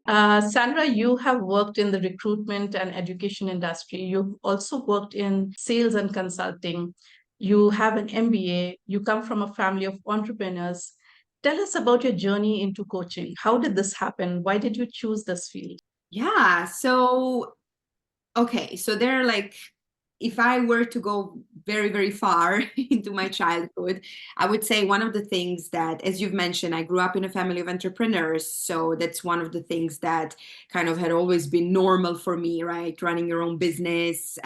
Sandra, you have worked in the recruitment and education industry. You've also worked in sales and consulting. You have an MBA. You come from a family of entrepreneurs. Tell us about your journey into coaching. How did this happen? Why did you choose this field? Yeah, so okay, so there are like, if I were to go very, very far into my childhood, I would say one of the things that, as you've mentioned, I grew up in a family of entrepreneurs. So that's one of the things that kind of had always been normal for me, right? Running your own business,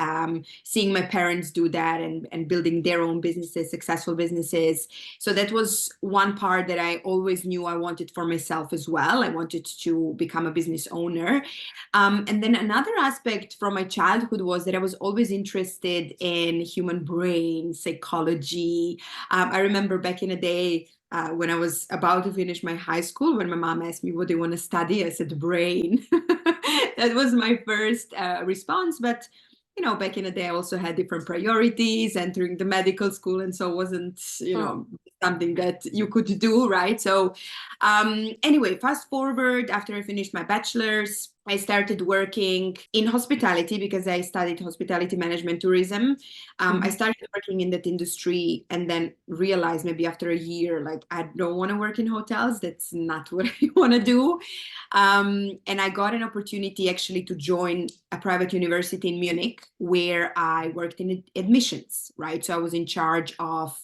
seeing my parents do that and building their own businesses, successful businesses. So that was one part that I always knew I wanted for myself as well. I wanted to become a business owner. And then another aspect from my childhood was that I was always interested in human brain, psychology. I remember back in the day when I was about to finish my high school, when my mom asked me what do you want to study, I said brain. That was my first response. But back in the day, I also had different priorities, entering the medical school, and so it wasn't, something that you could do, right? So anyway, fast forward, after I finished my bachelor's, I started working in hospitality because I studied hospitality management tourism. I Mhm. started working in that industry and then realized maybe after a year, like, I don't want to work in hotels. That's not what I want to do. And I got an opportunity actually to join a private university in Munich where I worked in admissions, right? So I was in charge of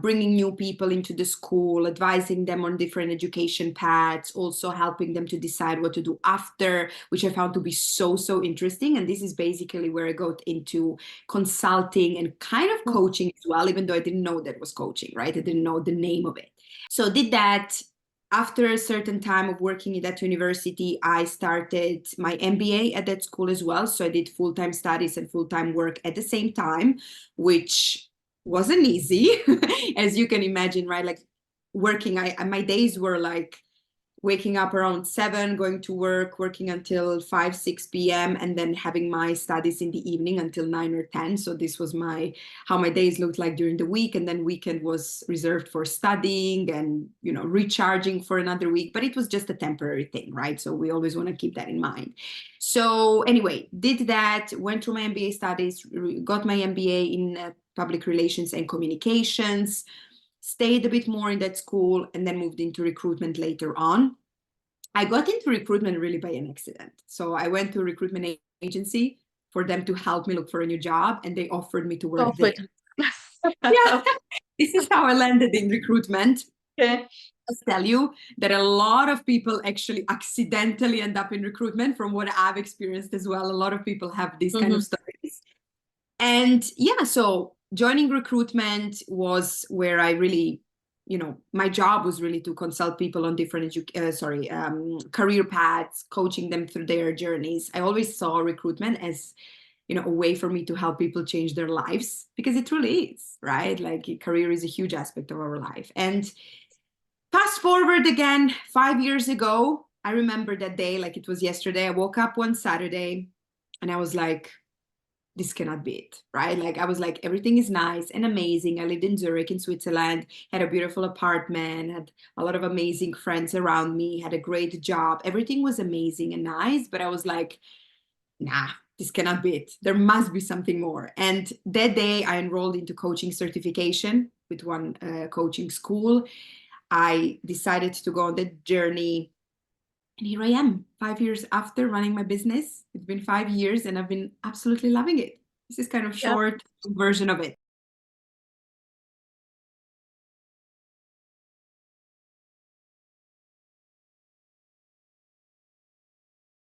bringing new people into the school, advising them on different education paths, also helping them to decide what to do after, which I found to be so, so interesting. And this is basically where I got into consulting and kind of coaching as well, even though I didn't know that was coaching, right? I didn't know the name of it. So did that. After a certain time of working at that university, I started my MBA at that school as well. So I did full-time studies and full-time work at the same time, which wasn't easy, as you can imagine, right? Like working, my days were like waking up around 7, going to work, working until 5, 6 p.m., and then having my studies in the evening until 9 or 10. So this was how my days looked like during the week. And then weekend was reserved for studying and, recharging for another week. But it was just a temporary thing, right? So we always want to keep that in mind. So anyway, did that, went through my MBA studies, got my MBA in public relations and communications, stayed a bit more in that school, and then moved into recruitment later on. I got into recruitment really by an accident. So I went to a recruitment agency for them to help me look for a new job, and they offered me to work there. Profit. Yeah, this is how I landed in recruitment. Okay. I'll tell you that a lot of people actually accidentally end up in recruitment from what I've experienced as well. A lot of people have these kind of Mhm. stories. And yeah, so joining recruitment was where I really, my job was really to consult people on different career paths, coaching them through their journeys. I always saw recruitment as, a way for me to help people change their lives because it really is, right? Like career is a huge aspect of our life. And fast forward again, 5 years ago, I remember that day like it was yesterday. I woke up one Saturday and I was like, this cannot be it, right? Like I was like, everything is nice and amazing. I lived in Zurich in Switzerland, had a beautiful apartment, had a lot of amazing friends around me, had a great job. Everything was amazing and nice, but I was like, nah, this cannot be it. There must be something more. And that day I enrolled into coaching certification with one coaching school. I decided to go on that journey. And here I am, 5 years after running my business. It's been 5 years and I've been absolutely loving it. This is kind of Yeah. short version of it.